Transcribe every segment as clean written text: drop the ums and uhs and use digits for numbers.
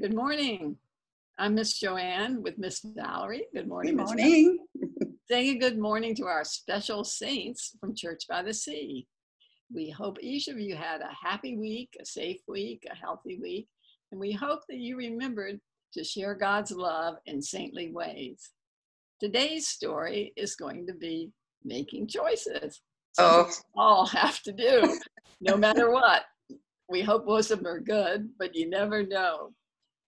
Good morning. I'm Miss Joanne with Ms Valerie. Good morning, Good Ms. morning. Saying a good morning to our special saints from Church by the Sea. We hope each of you had a happy week, a safe week, a healthy week, and we hope that you remembered to share God's love in saintly ways. Today's story is going to be making choices. Something we all have to do, no matter what. We hope most of them are good, but you never know.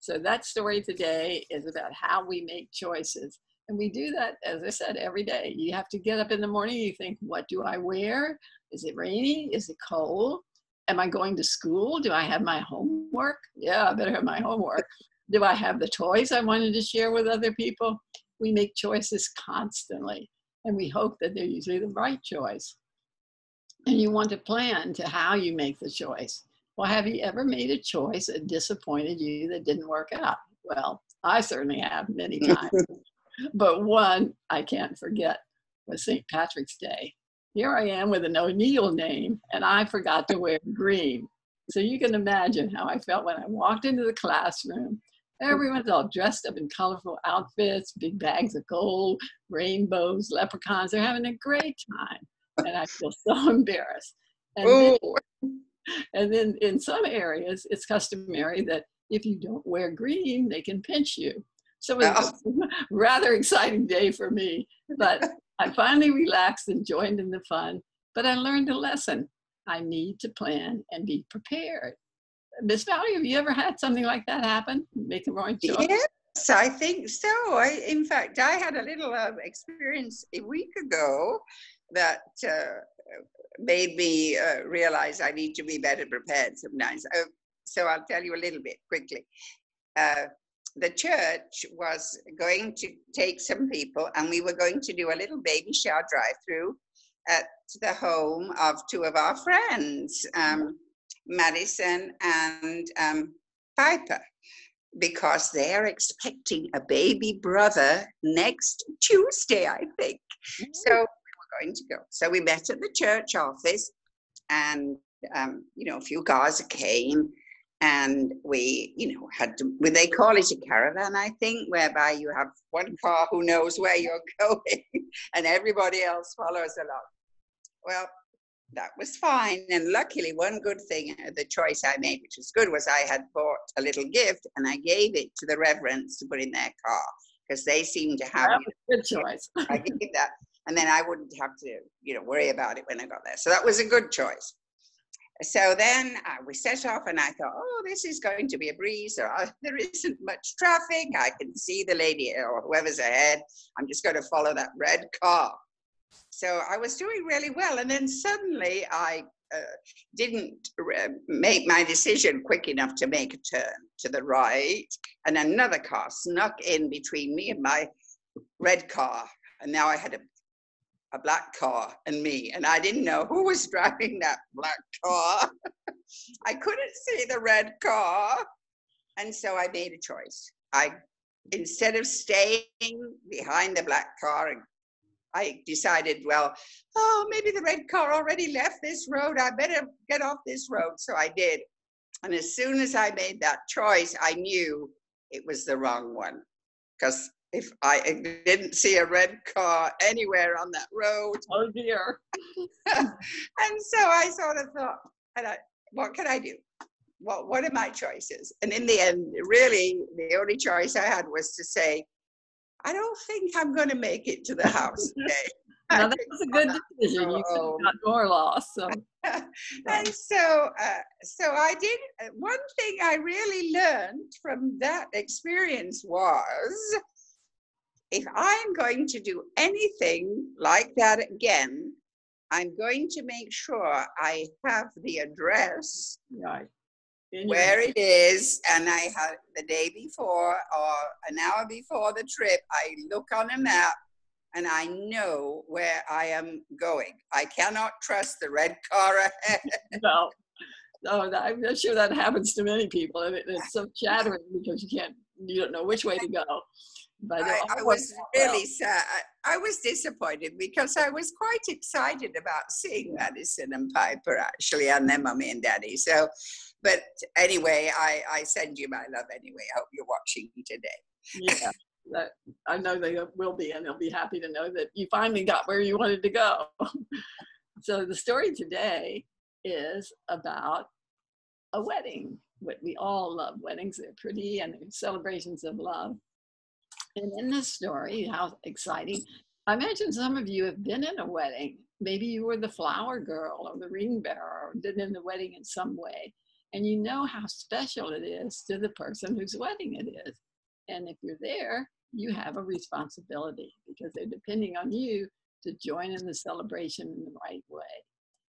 So that story today is about how we make choices. And we do that, as I said, every day. You have to get up in the morning, you think, what do I wear? Is it rainy? Is it cold? Am I going to school? Do I have my homework? Yeah, I better have my homework. Do I have the toys I wanted to share with other people? We make choices constantly, and we hope that they're usually the right choice. And you want to plan to how you make the choice. Well, have you ever made a choice that disappointed you that didn't work out? Well, I certainly have many times. But one I can't forget was St. Patrick's Day. Here I am with an O'Neill name, and I forgot to wear green. So you can imagine how I felt when I walked into the classroom. Everyone's all dressed up in colorful outfits, big bags of gold, rainbows, leprechauns. They're having a great time. And I feel so embarrassed. And then in some areas, it's customary that if you don't wear green, they can pinch you. So it was a rather exciting day for me. But I finally relaxed and joined in the fun. But I learned a lesson. I need to plan and be prepared. Ms. Valerie, have you ever had something like that happen? Make a wrong choice? Yes, I think so. In fact, I had a little experience a week ago that made me realize I need to be better prepared sometimes. So I'll tell you a little bit quickly. The church was going to take some people, and we were going to do a little baby shower drive-through at the home of two of our friends, Madison and Piper, because they're expecting a baby brother next Tuesday, I think. So we were going to go. So we met at the church office, and a few cars came, and we, had to, they call it a caravan, I think, whereby you have one car who knows where you're going, and everybody else follows along. Well, that was fine. And luckily, one good thing, the choice I made, which was good, was I had bought a little gift and I gave it to the reverends to put in their car, because they seemed to have a good choice. I gave that, and then I wouldn't have to, worry about it when I got there. So that was a good choice. So then we set off, and I thought, this is going to be a breeze. There isn't much traffic. I can see the lady or whoever's ahead. I'm just going to follow that red car. So I was doing really well, and then suddenly I didn't make my decision quick enough to make a turn to the right, and another car snuck in between me and my red car, and now I had a black car and me, and I didn't know who was driving that black car. I couldn't see the red car, and so I made a choice. Instead of staying behind the black car, I decided, maybe the red car already left this road. I better get off this road. So I did. And as soon as I made that choice, I knew it was the wrong one. Because if I didn't see a red car anywhere on that road. Oh, dear. And so I sort of thought, what can I do? What are my choices? And in the end, really, the only choice I had was to say, I don't think I'm going to make it to the house today. Now, that was a good decision. You could have got more lost. So. And so I did. One thing I really learned from that experience was, if I'm going to do anything like that again, I'm going to make sure I have the address. Right. Where it is, and I had the day before or an hour before the trip, I look on a map and I know where I am going. I cannot trust the red car ahead. No, I'm sure that happens to many people, and it's so shattering because you don't know which way to go. But I was really sad. I was disappointed because I was quite excited about seeing Madison and Piper, actually, and their mommy and daddy. So But anyway, I send you my love anyway. I hope you're watching today. Yeah, I know they will be, and they'll be happy to know that you finally got where you wanted to go. So the story today is about a wedding. We all love weddings. They're pretty and they're celebrations of love. And in this story, how exciting. I imagine some of you have been in a wedding. Maybe you were the flower girl or the ring bearer or been in the wedding in some way. And you know how special it is to the person whose wedding it is. And if you're there, you have a responsibility because they're depending on you to join in the celebration in the right way.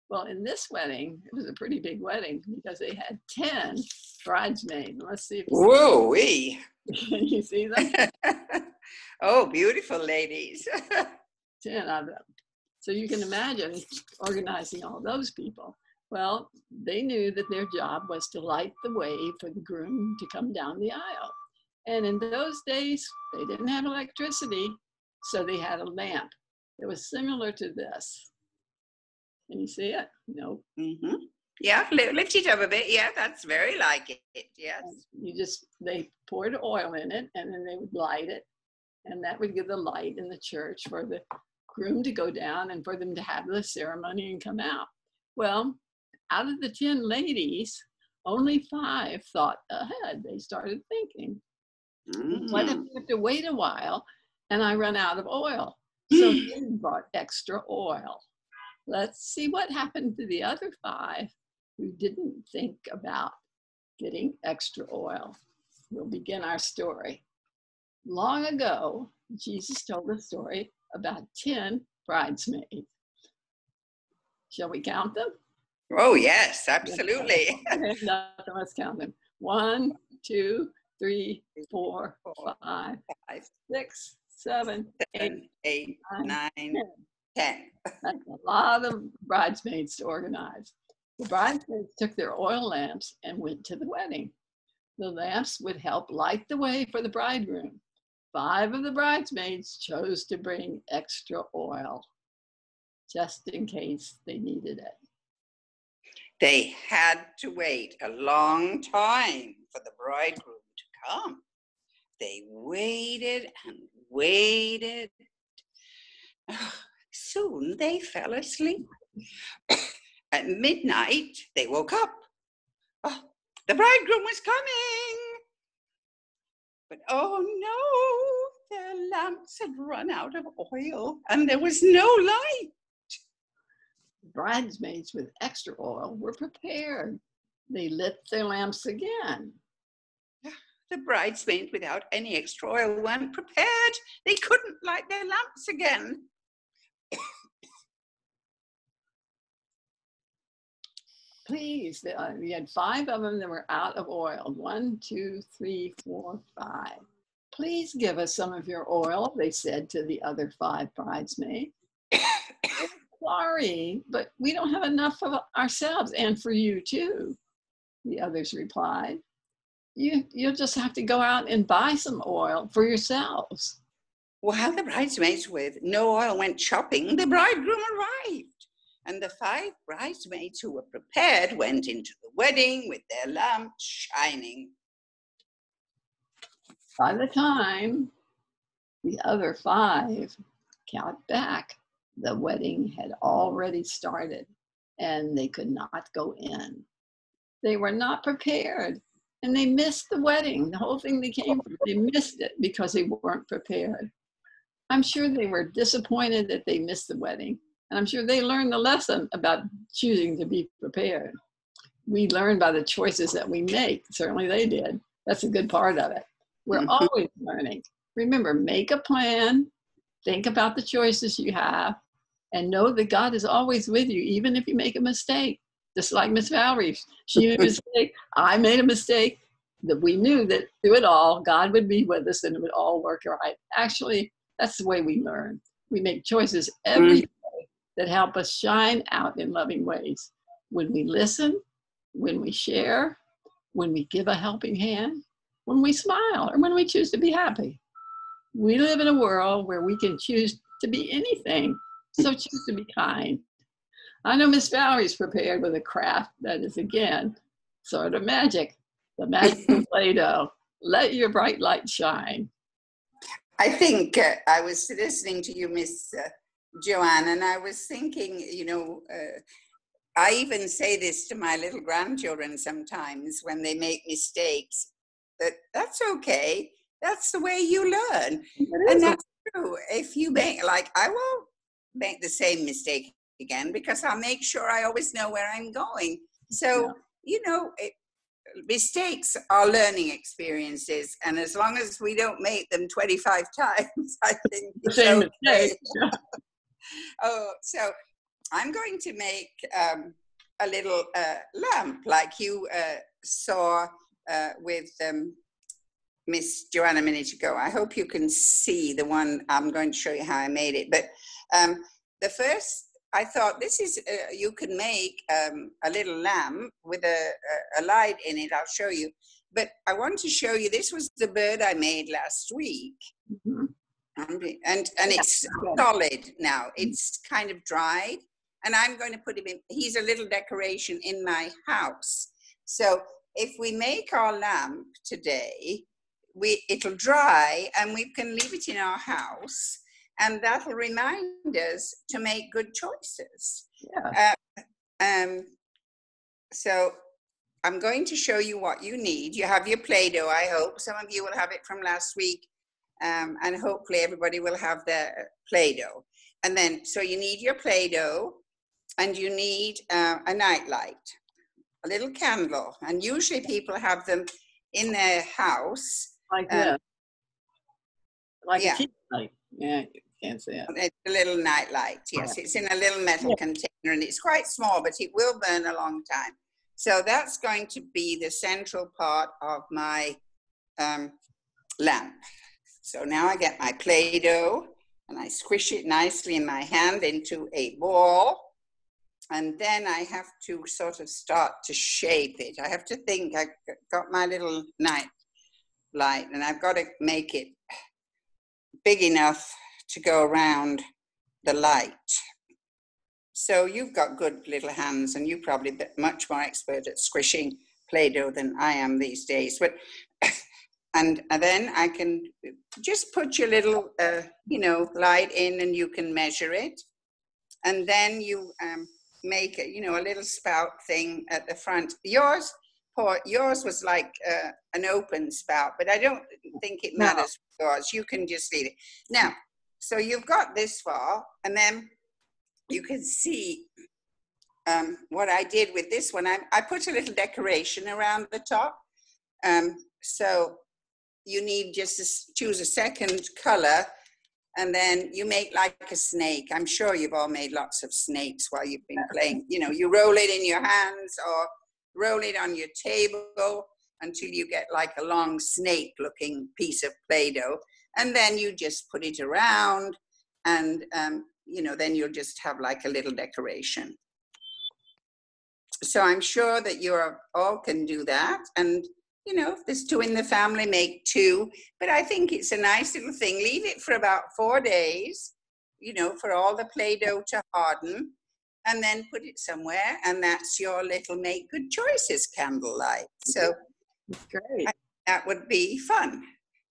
Well, in this wedding, it was a pretty big wedding because they had 10 bridesmaids. Let's see if you Whoa-wee. can you see them? Oh, beautiful ladies. 10 of them. So you can imagine organizing all those people. Well, they knew that their job was to light the way for the groom to come down the aisle. And in those days, they didn't have electricity, so they had a lamp. It was similar to this. Can you see it? No. Mm-hmm. Yeah, lift it up a bit. Yeah, that's very like it. Yes. They poured oil in it and then they would light it. And that would give the light in the church for the groom to go down and for them to have the ceremony and come out. Well, out of the 10 ladies, only 5 thought ahead. They started thinking, what if we have to wait a while and I run out of oil? So they brought extra oil. Let's see what happened to the other 5 who didn't think about getting extra oil. We'll begin our story. Long ago, Jesus told a story about 10 bridesmaids. Shall we count them? Oh, yes, absolutely. Let's count them. 1, 2, 3, 4, 5, 6, 7, 8, 9, 10. That's a lot of bridesmaids to organize. The bridesmaids took their oil lamps and went to the wedding. The lamps would help light the way for the bridegroom. 5 of the bridesmaids chose to bring extra oil, just in case they needed it. They had to wait a long time for the bridegroom to come. They waited and waited. Soon they fell asleep. At midnight, they woke up. Oh, the bridegroom was coming. But oh no, their lamps had run out of oil and there was no light. Bridesmaids with extra oil were prepared. They lit their lamps again. The bridesmaids without any extra oil weren't prepared. They couldn't light their lamps again. Please, we had 5 of them that were out of oil. 1, 2, 3, 4, 5. Please give us some of your oil, they said to the other 5 bridesmaids. Sorry, but we don't have enough of ourselves, and for you too, the others replied. You'll just have to go out and buy some oil for yourselves. While the bridesmaids with no oil went shopping, the bridegroom arrived. And the 5 bridesmaids who were prepared went into the wedding with their lamps shining. By the time the other 5 got back, the wedding had already started and they could not go in. They were not prepared and they missed the wedding. The whole thing they came from, they missed it because they weren't prepared. I'm sure they were disappointed that they missed the wedding. And I'm sure they learned the lesson about choosing to be prepared. We learn by the choices that we make. Certainly they did. That's a good part of it. We're always learning. Remember, make a plan, think about the choices you have, and know that God is always with you, even if you make a mistake. Just like Ms Valerie, she made a mistake, I made a mistake, that we knew that through it all, God would be with us and it would all work right. Actually, that's the way we learn. We make choices every day that help us shine out in loving ways. When we listen, when we share, when we give a helping hand, when we smile, or when we choose to be happy. We live in a world where we can choose to be anything, so choose to be kind. I know Ms Valerie's prepared with a craft that is, again, Sort of magic. The magic of Play-Doh. Let your bright light shine. I think I was listening to you, Miss Joanne, and I was thinking, I even say this to my little grandchildren sometimes when they make mistakes, that's okay. That's the way you learn. And that's true. If you make, like, I won't make the same mistake again because I'll make sure I always know where I'm going. So, mistakes are learning experiences. And as long as we don't make them 25 times, I think the same mistake. Oh, so I'm going to make a little lamp like you saw with Miss Joanne a minute ago. I hope you can see the one. I'm going to show you how I made it. But the first, I thought this is, you can make a little lamp with a light in it. I'll show you. But I want to show you, this was the bird I made last week. Mm-hmm. And it's solid now. It's kind of dried. And I'm going to put him in, he's a little decoration in my house. So if we make our lamp today, it'll dry and we can leave it in our house, and that'll remind us to make good choices. Yeah. So I'm going to show you what you need. You have your Play-Doh, I hope. Some of you will have it from last week, and hopefully everybody will have their Play-Doh. And then, so you need your Play-Doh, and you need a night light, a little candle, and usually people have them in their house. Like this. Like a tea light. Yeah, you can't see it. It's a little night light, yes. It's in a little metal container, and it's quite small, but it will burn a long time. So that's going to be the central part of my lamp. So now I get my Play-Doh, and I squish it nicely in my hand into a ball. And then I have to sort of start to shape it. I have to think, I got my little night light, and I've got to make it big enough to go around the light. So you've got good little hands, and you're probably much more expert at squishing Play-Doh than I am these days. But and then I can just put your little, light in, and you can measure it. And then you make a little spout thing at the front. Yours was like an open spout, but I don't think it matters for yours. You can just leave it. Now, so you've got this far, and then you can see what I did with this one. I put a little decoration around the top. So you need just to choose a second color, and then you make like a snake. I'm sure you've all made lots of snakes while you've been playing. You roll it in your hands or roll it on your table until you get like a long snake looking piece of Play-Doh. And then you just put it around, and then you'll just have like a little decoration. So I'm sure that you all can do that. And if there's two in the family, make two. But I think it's a nice little thing. Leave it for about 4 days, for all the Play-Doh to harden, and then put it somewhere. And that's your little make good choices candlelight. So great. That would be fun.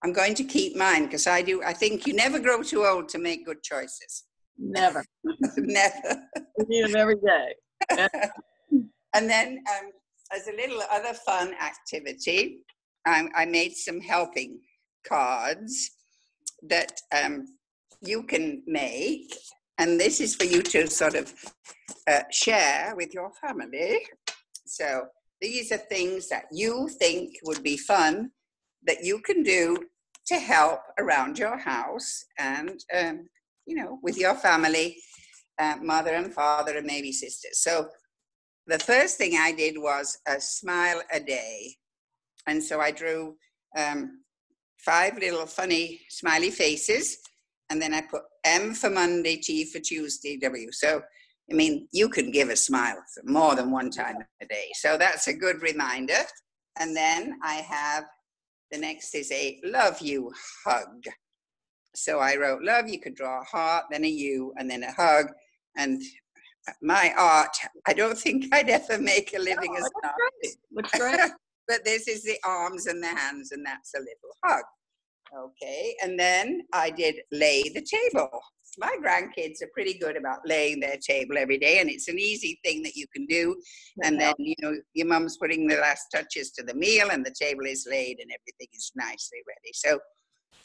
I'm going to keep mine because I think you never grow too old to make good choices. Never. Never. We need them every day. And then as a little other fun activity, I made some helping cards that you can make. And this is for you to sort of share with your family. So these are things that you think would be fun that you can do to help around your house and, with your family, mother and father and maybe sisters. So the first thing I did was a smile a day. And so I drew 5 little funny smiley faces. And then I put M for Monday, T for Tuesday, W. So, you can give a smile more than one time a day. So that's a good reminder. And then I have, the next is a love you hug. So I wrote love, you could draw a heart, then a U, and then a hug. And my art. I don't think I'd ever make a living as an artist. Looks great. But this is the arms and the hands, and that's a little hug. Okay, and then I did lay the table. My grandkids are pretty good about laying their table every day, and it's an easy thing that you can do. And then, you know, your mum's putting the last touches to the meal, and the table is laid, and everything is nicely ready. So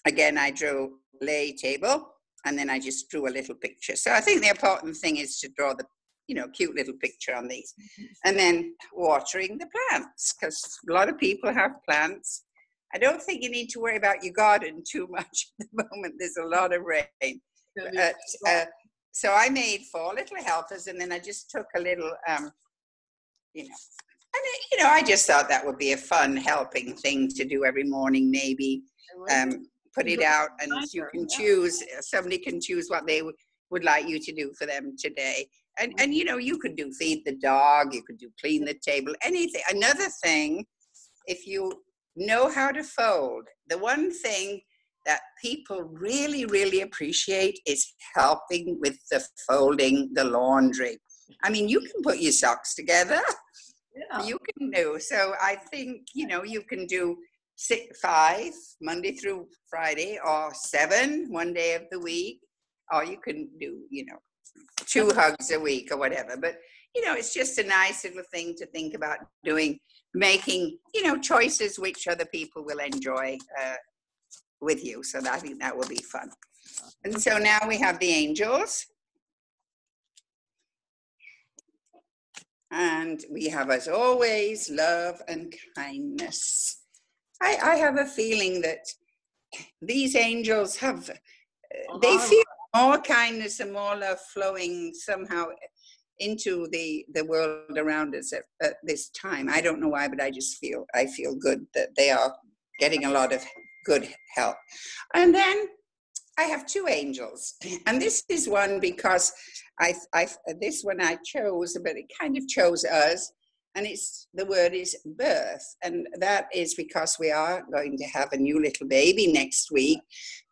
again, I drew lay table, and then I just drew a little picture. So I think the important thing is to draw the, you know, cute little picture on these. And then watering the plants, because a lot of people have plants. I don't think you need to worry about your garden too much at the moment. There's a lot of rain. So I made 4 little helpers, and then I just took a little, you know, and you know, I just thought that would be a fun helping thing to do every morning, maybe. Put it out, and you can choose, somebody can choose what they would like you to do for them today. And you know, you could do feed the dog, you could do clean the table, anything. Another thing, if you know how to fold, the one thing that people really, really appreciate is helping with the folding the laundry. I mean, you can put your socks together. Yeah. You can do. So I think, you know, you can do 5 Monday through Friday, or 7 one day of the week, or you can do, you know, 2 hugs a week or whatever. But, you know, it's just a nice little thing to think about doing, making, you know, choices which other people will enjoy with you. So I think that will be fun. And so now we have the angels. And we have, as always, love and kindness. I have a feeling that these angels have, they feel more kindness and more love flowing somehow into the world around us at this time. I don't know why, but I feel good that they are getting a lot of good help. And then I have 2 angels, and this is one because this one I chose, but it kind of chose us, and the word is birth, and that is because we are going to have a new little baby next week.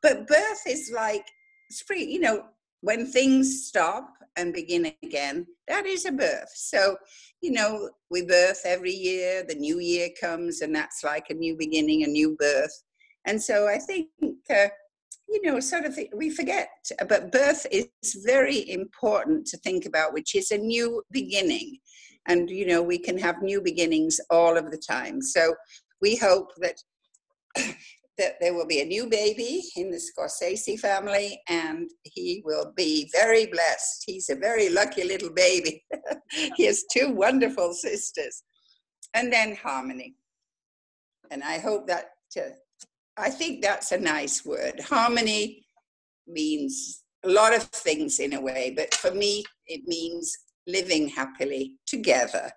But birth is like spring, you know, when things stop and begin again, that is a birth. So, you know, we birth every year, the new year comes, and that's like a new beginning, a new birth. And so I think, you know, sort of we forget, but birth is very important to think about, which is a new beginning. And, you know, we can have new beginnings all of the time. So we hope that there will be a new baby in the Scorsese family, and he will be very blessed. He's a very lucky little baby. He has 2 wonderful sisters. And then harmony. And I hope that, I think that's a nice word. Harmony means a lot of things in a way, but for me, it means living happily together.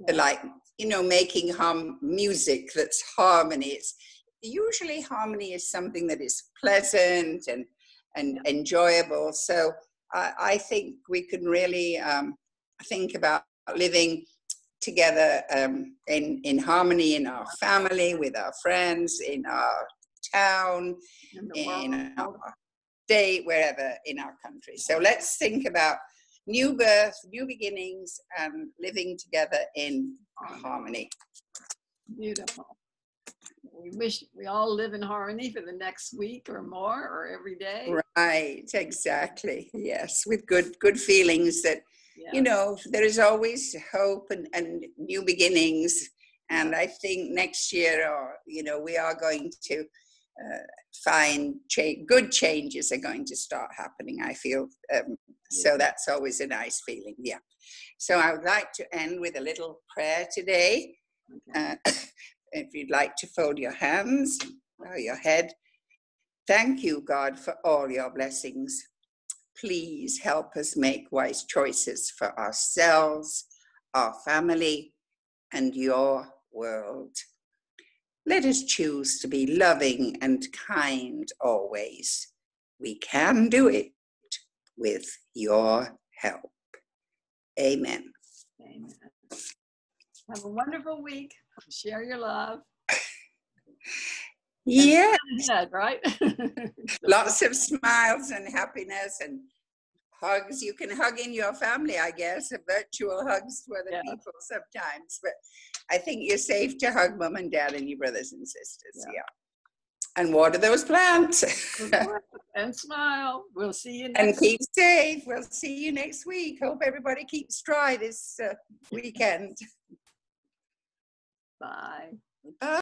Yeah. Like, you know, making music that's harmony. It's usually harmony is something that is pleasant and enjoyable. So I think we can really think about living together in harmony in our family, with our friends, in our town, in our state, wherever in our country. So let's think about new birth, new beginnings, and living together in harmony. Beautiful. We wish we all live in harmony for the next week or more, or every day. Right, exactly. Yes, with good feelings that, you know, there is always hope and new beginnings. And I think next year, or, you know, we are going to find good changes are going to start happening, I feel. So that's always a nice feeling, yeah. So I would like to end with a little prayer today. Okay. If you'd like to fold your hands, bow your head. Thank you, God, for all your blessings. Please help us make wise choices for ourselves, our family, and your world. Let us choose to be loving and kind always. We can do it with your help. Amen. Amen. Have a wonderful week. Share your love. Yeah. Right? Lots of smiles and happiness and hugs. You can hug in your family, I guess, virtual hugs to other people sometimes. But I think you're safe to hug mom and dad and your brothers and sisters. Yeah. And water those plants. And smile. We'll see you next And keep safe. We'll see you next week. Hope everybody keeps dry this weekend. Bye. Bye.